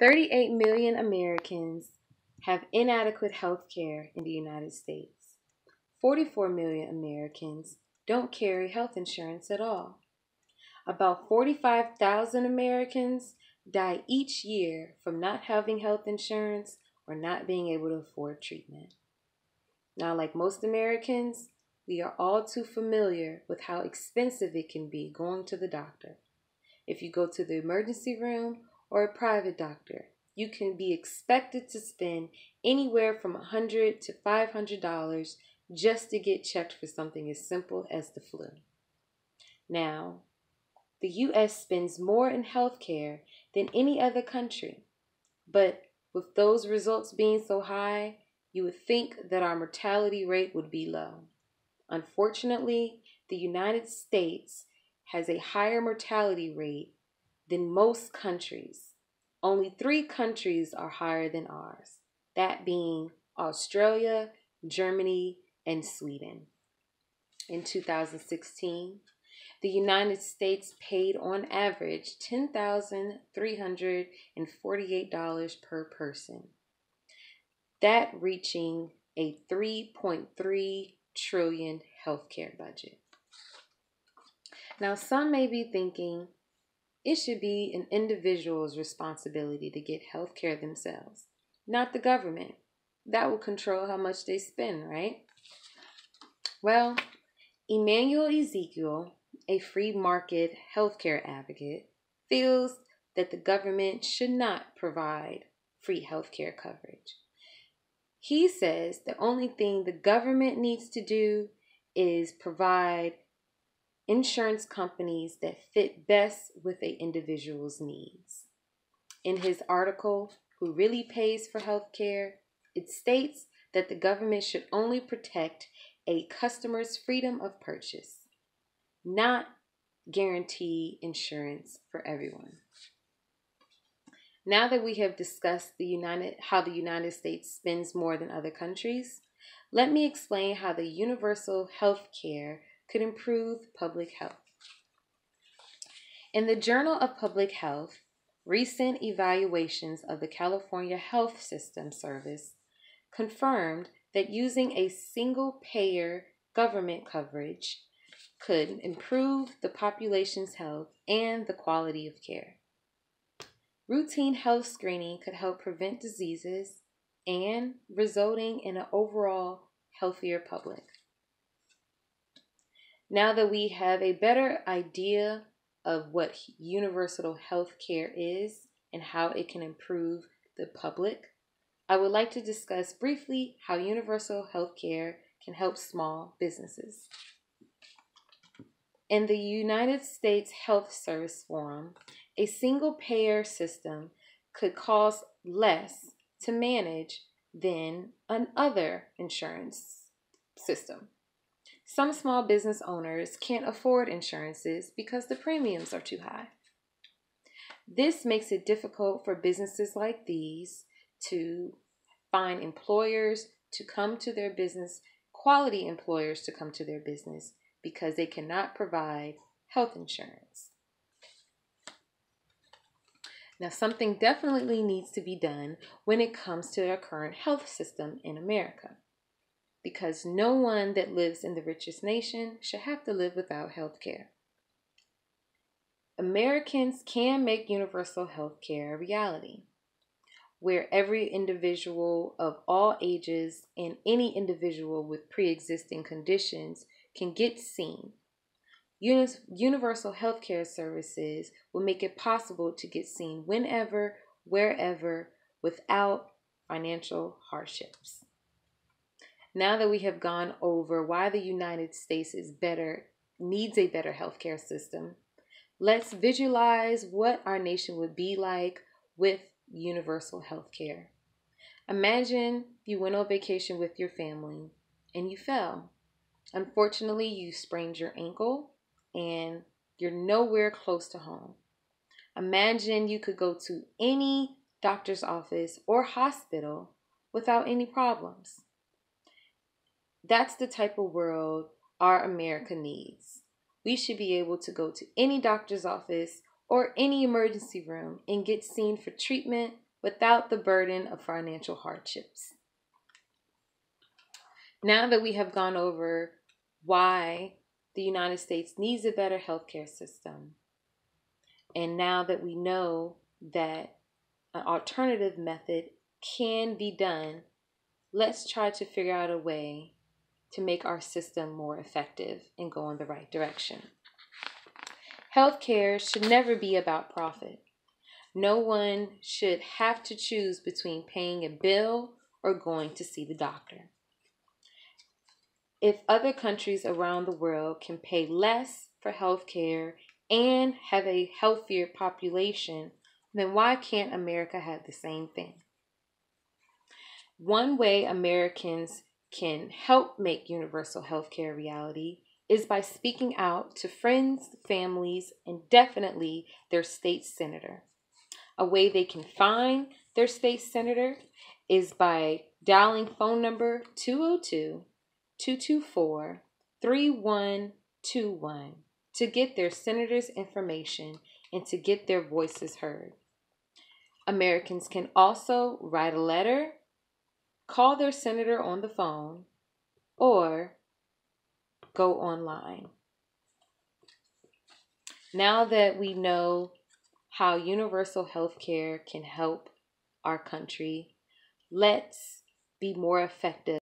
38 million Americans have inadequate health care in the United States. 44 million Americans don't carry health insurance at all. About 45,000 Americans die each year from not having health insurance or not being able to afford treatment. Now, like most Americans, we are all too familiar with how expensive it can be going to the doctor. If you go to the emergency room or a private doctor, you can be expected to spend anywhere from $100 to $500 just to get checked for something as simple as the flu. Now, the U.S. spends more in health care than any other country, but with those results being so high, you would think that our mortality rate would be low. Unfortunately, the United States has a higher mortality rate than most countries. Only 3 countries are higher than ours, that being Australia, Germany, and Sweden. In 2016, the United States paid on average $10,348 per person, that reaching a $3.3 trillion healthcare budget. Now, some may be thinking it should be an individual's responsibility to get health care themselves, not the government. That will control how much they spend, right? Well, Emmanuel Ezekiel, a free market healthcare advocate, feels that the government should not provide free healthcare coverage. He says the only thing the government needs to do is provide insurance companies that fit best with an individual's needs. In his article, Who Really Pays for Healthcare, it states that the government should only protect a customer's freedom of purchase, not guarantee insurance for everyone. Now that we have discussed how the United States spends more than other countries, let me explain how the universal health care could improve public health. In the Journal of Public Health, recent evaluations of the California Health System Service confirmed that using a single-payer government coverage could improve the population's health and the quality of care. Routine health screening could help prevent diseases and resulting in an overall healthier public. Now that we have a better idea of what universal health care is and how it can improve the public, I would like to discuss briefly how universal health care can help small businesses. In the United States Health Service Forum, a single-payer system could cost less to manage than another insurance system. Some small business owners can't afford insurances because the premiums are too high. This makes it difficult for businesses like these to find employers to come to their business, quality employers to come to their business, because they cannot provide health insurance. Now, something definitely needs to be done when it comes to our current health system in America, because no one that lives in the richest nation should have to live without health care. Americans can make universal health care a reality, where every individual of all ages and any individual with pre-existing conditions can get seen. Universal health care services will make it possible to get seen whenever, wherever, without financial hardships. Now that we have gone over why the United States needs a better healthcare system, let's visualize what our nation would be like with universal health care. Imagine you went on vacation with your family and you fell. Unfortunately, you sprained your ankle and you're nowhere close to home. Imagine you could go to any doctor's office or hospital without any problems. That's the type of world our America needs. We should be able to go to any doctor's office or any emergency room and get seen for treatment without the burden of financial hardships. Now that we have gone over why the United States needs a better healthcare system, and now that we know that an alternative method can be done, let's try to figure out a way to make our system more effective and go in the right direction. Healthcare should never be about profit. No one should have to choose between paying a bill or going to see the doctor. If other countries around the world can pay less for healthcare and have a healthier population, then why can't America have the same thing? One way Americans can help make universal healthcare a reality is by speaking out to friends, families, and definitely their state senator. A way they can find their state senator is by dialing phone number 202-224-3121 to get their senator's information and to get their voices heard. Americans can also write a letter, call their senator on the phone, or go online. Now that we know how universal health care can help our country, let's be more effective